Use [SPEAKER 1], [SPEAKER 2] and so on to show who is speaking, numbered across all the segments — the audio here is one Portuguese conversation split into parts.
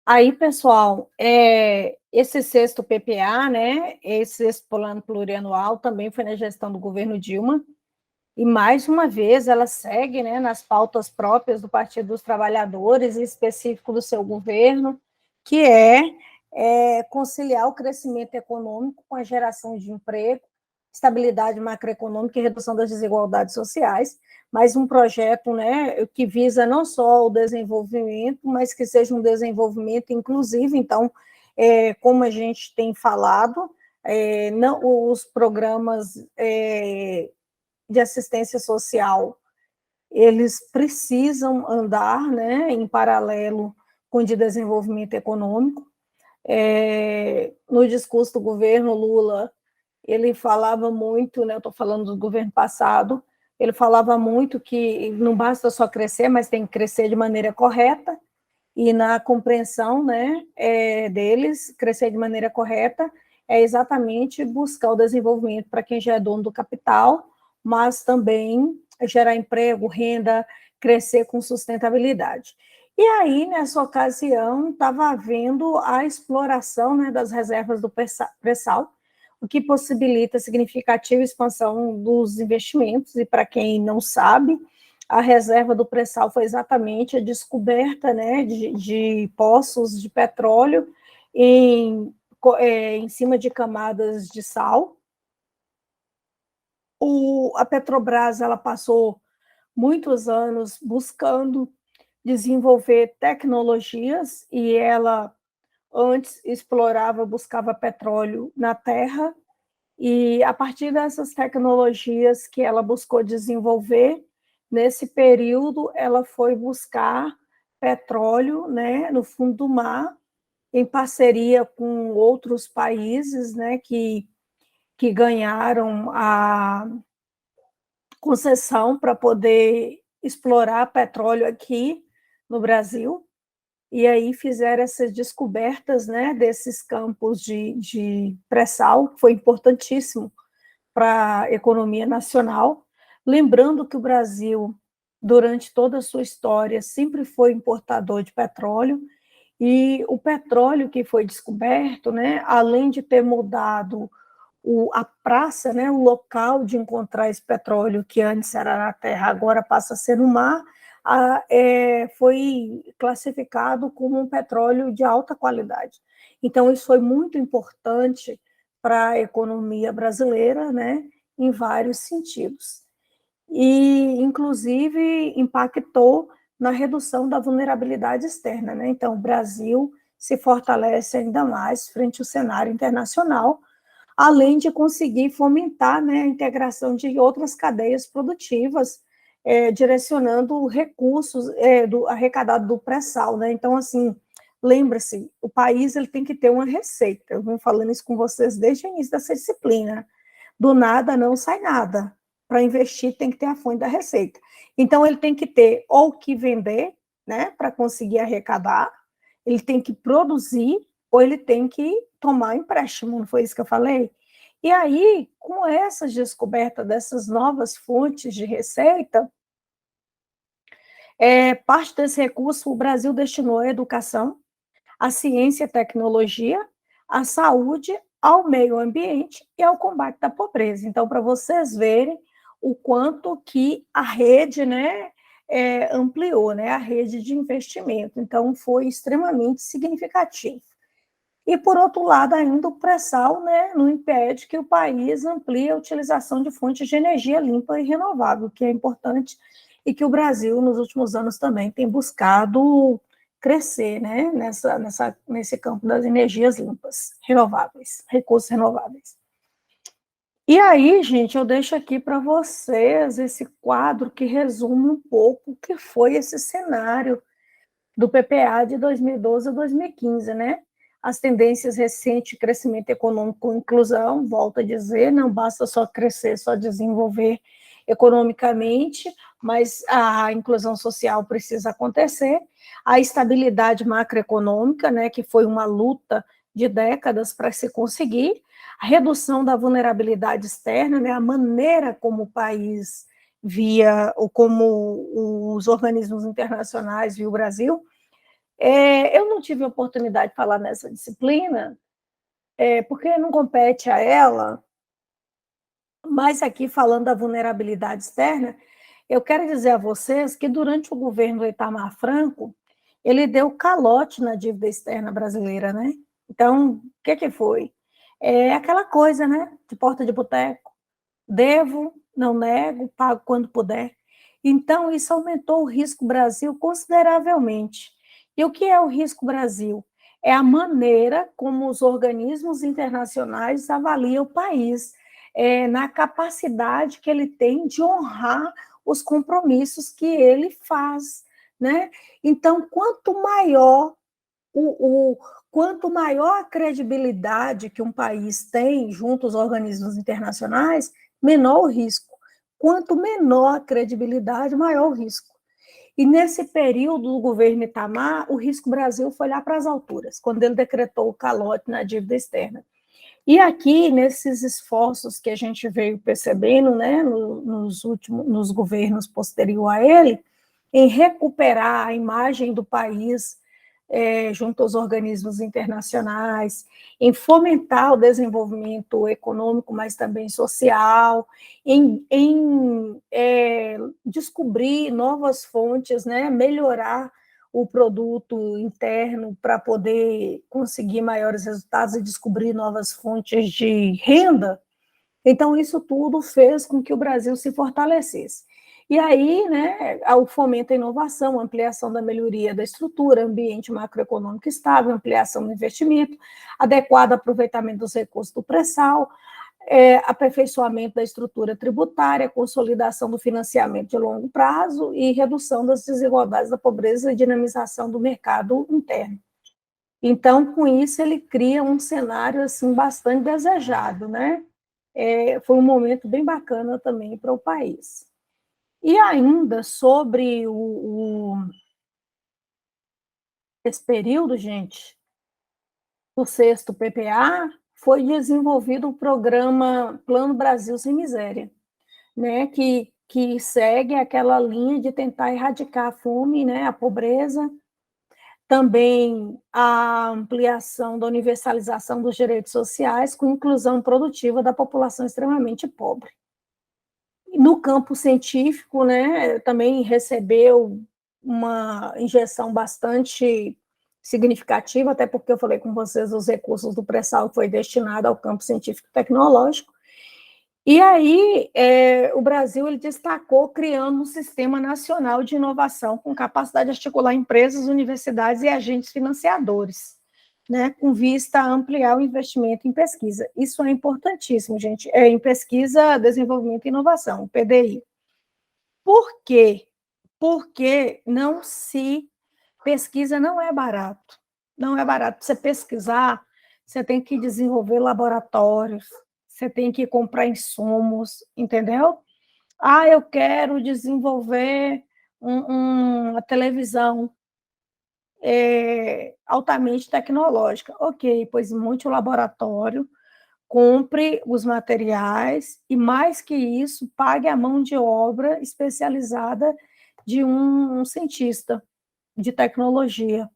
[SPEAKER 1] Aí, pessoal, esse sexto PPA, né, esse sexto plano plurianual, também foi na gestão do governo Dilma, e mais uma vez ela segue, né, nas pautas próprias do Partido dos Trabalhadores, em específico do seu governo, que é conciliar o crescimento econômico com a geração de emprego, estabilidade macroeconômica e redução das desigualdades sociais, mas um projeto, né, que visa não só o desenvolvimento, mas que seja um desenvolvimento inclusivo. Então, como a gente tem falado, não, os programas de assistência social, eles precisam andar, né, em paralelo com o de desenvolvimento econômico. No discurso do governo Lula, ele falava muito, né, eu estou falando do governo passado, ele falava muito que não basta só crescer, mas tem que crescer de maneira correta, e na compreensão, né, deles, crescer de maneira correta é exatamente buscar o desenvolvimento para quem já é dono do capital, mas também gerar emprego, renda, crescer com sustentabilidade. E aí, nessa ocasião, estava havendo a exploração, né, das reservas do pré-sal, o que possibilita significativa expansão dos investimentos, e para quem não sabe, a reserva do pré-sal foi exatamente a descoberta, né, de poços de petróleo em cima de camadas de sal. A Petrobras, ela passou muitos anos buscando desenvolver tecnologias, e ela antes explorava, buscava petróleo na terra, e a partir dessas tecnologias que ela buscou desenvolver, nesse período ela foi buscar petróleo, né, no fundo do mar, em parceria com outros países, né, que ganharam a concessão para poder explorar petróleo aqui no Brasil, e aí fizeram essas descobertas, né, desses campos de pré-sal, que foi importantíssimo para a economia nacional. Lembrando que o Brasil, durante toda a sua história, sempre foi importador de petróleo, e o petróleo que foi descoberto, né, além de ter mudado a praça, né, o local de encontrar esse petróleo, que antes era na terra, agora passa a ser no mar, foi classificado como um petróleo de alta qualidade. Então, isso foi muito importante para a economia brasileira, né, em vários sentidos. E, inclusive, impactou na redução da vulnerabilidade externa, né? Então, o Brasil se fortalece ainda mais frente ao cenário internacional, além de conseguir fomentar, né, a integração de outras cadeias produtivas, direcionando recursos arrecadados do pré-sal, né? Então, assim, lembra-se, o país ele tem que ter uma receita. Eu venho falando isso com vocês desde o início dessa disciplina. Do nada não sai nada. Para investir tem que ter a fonte da receita. Então, ele tem que ter ou que vender, né, para conseguir arrecadar, ele tem que produzir, ou ele tem que tomar empréstimo, não foi isso que eu falei? E aí, com essa descoberta dessas novas fontes de receita, parte desse recurso o Brasil destinou à educação, à ciência e tecnologia, à saúde, ao meio ambiente e ao combate da pobreza. Então, para vocês verem o quanto que a rede, né, ampliou, né, a rede de investimento. Então, foi extremamente significativo. E, por outro lado, ainda o pré-sal, né, não impede que o país amplie a utilização de fontes de energia limpa e renovável, que é importante, e que o Brasil, nos últimos anos, também tem buscado crescer, né, nesse campo das energias limpas, renováveis, recursos renováveis. E aí, gente, eu deixo aqui para vocês esse quadro que resume um pouco o que foi esse cenário do PPA de 2012 a 2015, né? As tendências recentes de crescimento econômico com inclusão, volto a dizer, não basta só crescer, só desenvolver economicamente, mas a inclusão social precisa acontecer, a estabilidade macroeconômica, né, que foi uma luta de décadas para se conseguir, a redução da vulnerabilidade externa, né, a maneira como o país via, ou como os organismos internacionais viam o Brasil, Eu não tive a oportunidade de falar nessa disciplina, porque não compete a ela, mas aqui falando da vulnerabilidade externa, eu quero dizer a vocês que durante o governo do Itamar Franco, ele deu calote na dívida externa brasileira, né? Então, o que foi? É aquela coisa, né? De porta de boteco. Devo, não nego, pago quando puder. Então, isso aumentou o risco Brasil consideravelmente. E o que é o risco Brasil? É a maneira como os organismos internacionais avaliam o país, na capacidade que ele tem de honrar os compromissos que ele faz, né? Então, quanto maior a credibilidade que um país tem junto aos organismos internacionais, menor o risco. Quanto menor a credibilidade, maior o risco. E nesse período do governo Itamar, o risco Brasil foi lá para as alturas, quando ele decretou o calote na dívida externa. E aqui, nesses esforços que a gente veio percebendo, né, nos governos posteriores a ele, em recuperar a imagem do país junto aos organismos internacionais, em fomentar o desenvolvimento econômico, mas também social, em descobrir novas fontes, né, melhorar o produto interno para poder conseguir maiores resultados e descobrir novas fontes de renda. Então, isso tudo fez com que o Brasil se fortalecesse. E aí, né, o fomento à inovação, ampliação da melhoria da estrutura, ambiente macroeconômico estável, ampliação do investimento, adequado aproveitamento dos recursos do pré-sal, aperfeiçoamento da estrutura tributária, consolidação do financiamento de longo prazo e redução das desigualdades da pobreza e dinamização do mercado interno. Então, com isso, ele cria um cenário assim, bastante desejado, né? Foi um momento bem bacana também para o país. E ainda sobre esse período, gente, do sexto PPA, foi desenvolvido o programa Plano Brasil Sem Miséria, né, que segue aquela linha de tentar erradicar a fome, né, a pobreza, também a ampliação da universalização dos direitos sociais com inclusão produtiva da população extremamente pobre. No campo científico, né, também recebeu uma injeção bastante significativa, até porque eu falei com vocês, os recursos do pré-sal foi destinado ao campo científico e tecnológico. E aí, o Brasil ele destacou criando um sistema nacional de inovação com capacidade de articular empresas, universidades e agentes financiadores, né, com vista a ampliar o investimento em pesquisa. Isso é importantíssimo, gente, em pesquisa, desenvolvimento e inovação, PDI. Por quê? Porque pesquisa não é barato. Não é barato. Para você pesquisar, você tem que desenvolver laboratórios, você tem que comprar insumos, entendeu? Eu quero desenvolver uma televisão altamente tecnológica. Ok, pois monte o laboratório, compre os materiais e, mais que isso, pague a mão de obra especializada de um cientista de tecnologia,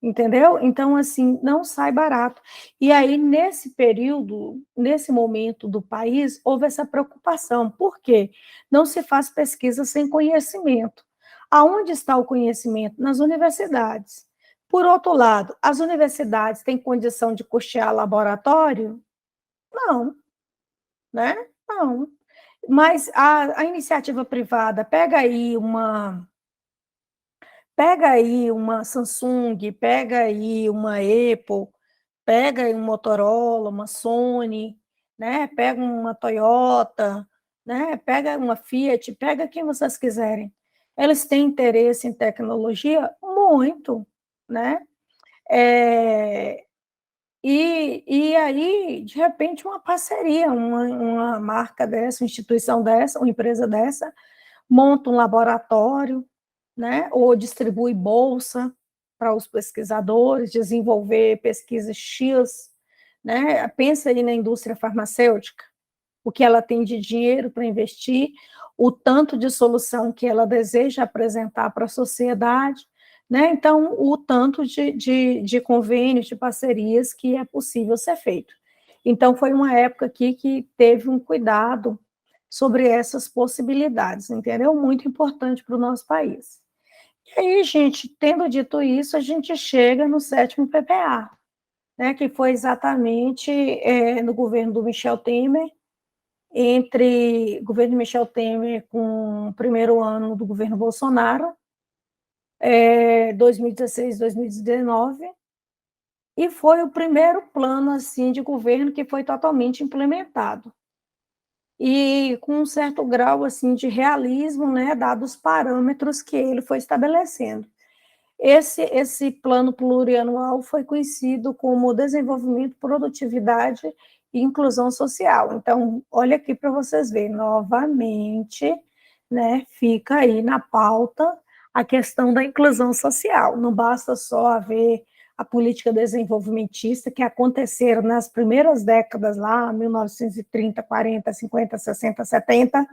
[SPEAKER 1] entendeu? Então, assim, não sai barato. E aí, nesse período, nesse momento do país, houve essa preocupação. Por quê? Não se faz pesquisa sem conhecimento. Aonde está o conhecimento? Nas universidades. Por outro lado, as universidades têm condição de custear laboratório? Não, né? Não. Mas a iniciativa privada pega aí uma Samsung, pega aí uma Apple, pega aí um Motorola, uma Sony, né? Pega uma Toyota, né? Pega uma Fiat, pega quem vocês quiserem. Eles têm interesse em tecnologia? Muito, né? E aí, de repente, uma parceria, uma marca dessa, uma instituição dessa, uma empresa dessa, monta um laboratório, né, ou distribui bolsa para os pesquisadores, desenvolver pesquisa X, né, pensa aí na indústria farmacêutica, o que ela tem de dinheiro para investir, o tanto de solução que ela deseja apresentar para a sociedade, né? Então, o tanto de convênios, de parcerias que é possível ser feito. Então, foi uma época aqui que teve um cuidado sobre essas possibilidades, entendeu? Muito importante para o nosso país. E aí, gente, tendo dito isso, a gente chega no 7º PPA, né, que foi exatamente no governo do Michel Temer, entre o governo de Michel Temer com o primeiro ano do governo Bolsonaro, 2016, 2019, e foi o primeiro plano assim de governo que foi totalmente implementado. E com um certo grau assim de realismo, né, dados os parâmetros que ele foi estabelecendo. Esse plano plurianual foi conhecido como desenvolvimento, produtividade e inclusão social. Então, olha aqui para vocês verem, novamente, né, fica aí na pauta a questão da inclusão social. Não basta só haver a política desenvolvimentista que aconteceram nas primeiras décadas lá, 1930, 40, 50, 60, 70,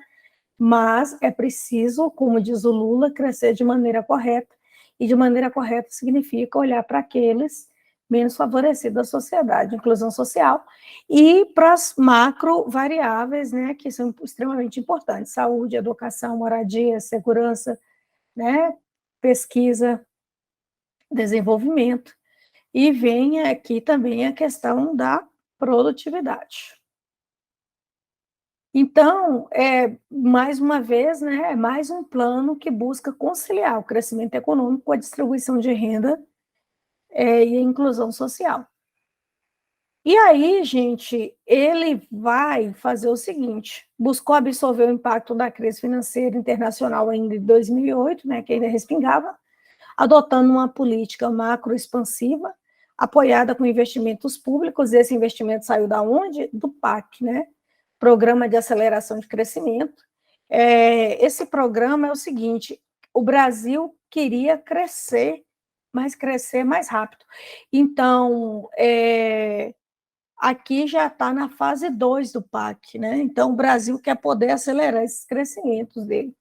[SPEAKER 1] mas é preciso, como diz o Lula, crescer de maneira correta, e de maneira correta significa olhar para aqueles menos favorecidos da sociedade, inclusão social, e para as macro variáveis, né, que são extremamente importantes, saúde, educação, moradia, segurança, né, pesquisa, desenvolvimento, e vem aqui também a questão da produtividade. Então, mais uma vez, né, é mais um plano que busca conciliar o crescimento econômico com a distribuição de renda e a inclusão social. E aí, gente, ele vai fazer o seguinte: buscou absorver o impacto da crise financeira internacional ainda em 2008, né, que ainda respingava, adotando uma política macro-expansiva, apoiada com investimentos públicos. Esse investimento saiu da onde? Do PAC, né? Programa de Aceleração de Crescimento. Esse programa é o seguinte: o Brasil queria crescer, mas crescer mais rápido. Então, aqui já está na fase 2 do PAC, né? Então, o Brasil quer poder acelerar esses crescimentos dele.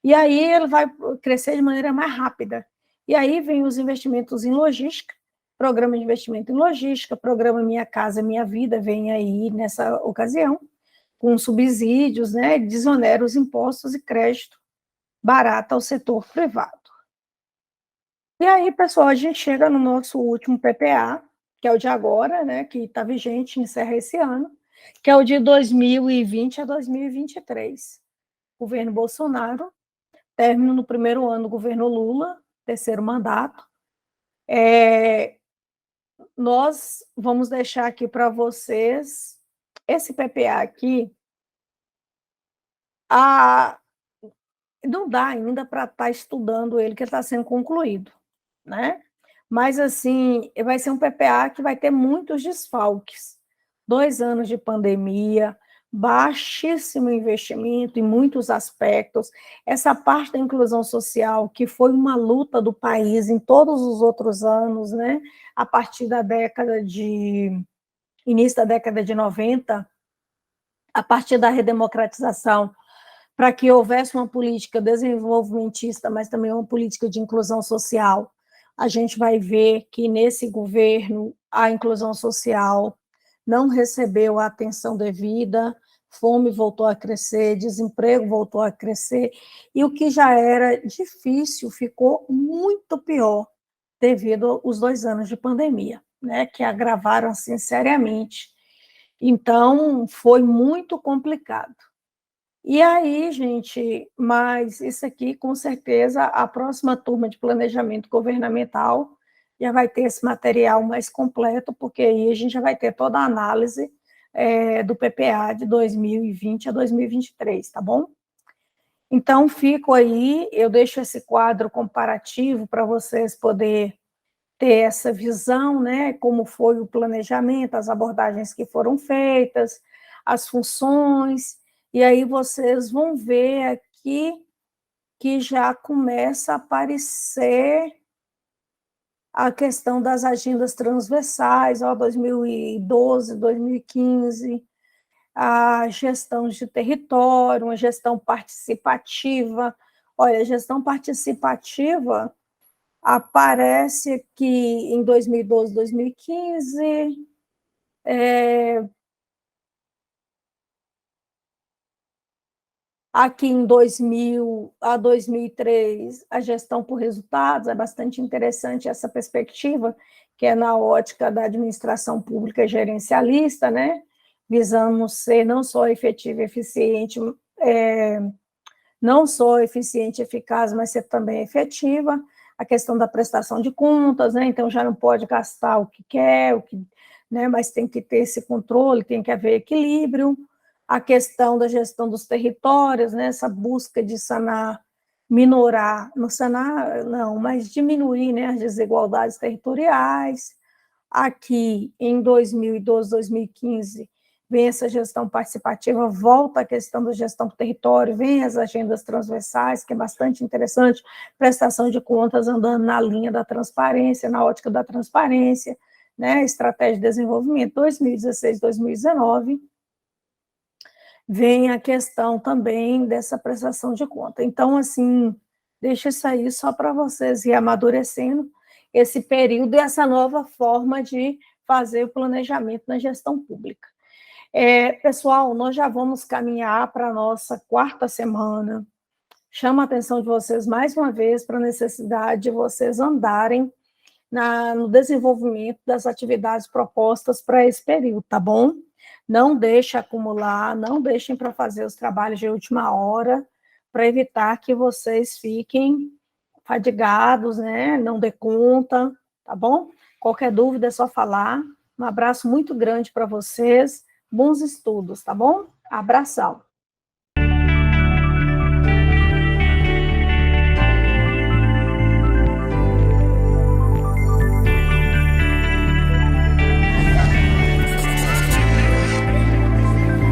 [SPEAKER 1] E aí ele vai crescer de maneira mais rápida. E aí vem os investimentos em logística, programa de investimento em logística, programa Minha Casa Minha Vida vem aí nessa ocasião, com subsídios, né, desonera os impostos e crédito barato ao setor privado. E aí, pessoal, a gente chega no nosso último PPA, que é o de agora, né, que está vigente, encerra esse ano, que é o de 2020 a 2023. Governo Bolsonaro, término no primeiro ano do governo Lula, terceiro mandato. Nós vamos deixar aqui para vocês esse PPA aqui. Não dá ainda para estar estudando ele, que ele está sendo concluído, né? Mas, assim, vai ser um PPA que vai ter muitos desfalques. 2 anos de pandemia, baixíssimo investimento em muitos aspectos. Essa parte da inclusão social, que foi uma luta do país em todos os outros anos, né? A partir da início da década de 90, a partir da redemocratização, para que houvesse uma política desenvolvimentista, mas também uma política de inclusão social. A gente vai ver que nesse governo a inclusão social não recebeu a atenção devida, fome voltou a crescer, desemprego voltou a crescer, e o que já era difícil ficou muito pior devido aos 2 anos de pandemia, né, que agravaram assim seriamente. Então, foi muito complicado. E aí, gente, mas isso aqui, com certeza, a próxima turma de planejamento governamental já vai ter esse material mais completo, porque aí a gente já vai ter toda a análise do PPA de 2020 a 2023, tá bom? Então, fico aí, eu deixo esse quadro comparativo para vocês poderem ter essa visão, né, como foi o planejamento, as abordagens que foram feitas, as funções, e aí vocês vão ver aqui que já começa a aparecer a questão das agendas transversais, 2012, 2015, a gestão de território, uma gestão participativa. Olha, a gestão participativa, Aparece que em 2012, 2015, aqui em 2000 a 2003, a gestão por resultados, é bastante interessante essa perspectiva, que é na ótica da administração pública gerencialista, né? Visamos ser não só efetivo e eficiente, não só eficiente e eficaz, mas ser também efetiva. A questão da prestação de contas, né? Então já não pode gastar o que quer, né? Mas tem que ter esse controle, tem que haver equilíbrio. A questão da gestão dos territórios, né? Essa busca de sanar, minorar, não sanar, não, mas diminuir, né, as desigualdades territoriais. Aqui, em 2012, 2015, vem essa gestão participativa, volta a questão da gestão do território, vem as agendas transversais, que é bastante interessante, prestação de contas andando na linha da transparência, na ótica da transparência, né, estratégia de desenvolvimento 2016, 2019, vem a questão também dessa prestação de conta. Então, assim, deixa isso aí só para vocês ir amadurecendo esse período e essa nova forma de fazer o planejamento na gestão pública. Pessoal, nós já vamos caminhar para a nossa quarta semana. Chamo a atenção de vocês mais uma vez para a necessidade de vocês andarem no desenvolvimento das atividades propostas para esse período, tá bom? Não deixem acumular, não deixem para fazer os trabalhos de última hora, para evitar que vocês fiquem fadigados, né? Não dê conta, tá bom? Qualquer dúvida é só falar. Um abraço muito grande para vocês, bons estudos, tá bom? Abração.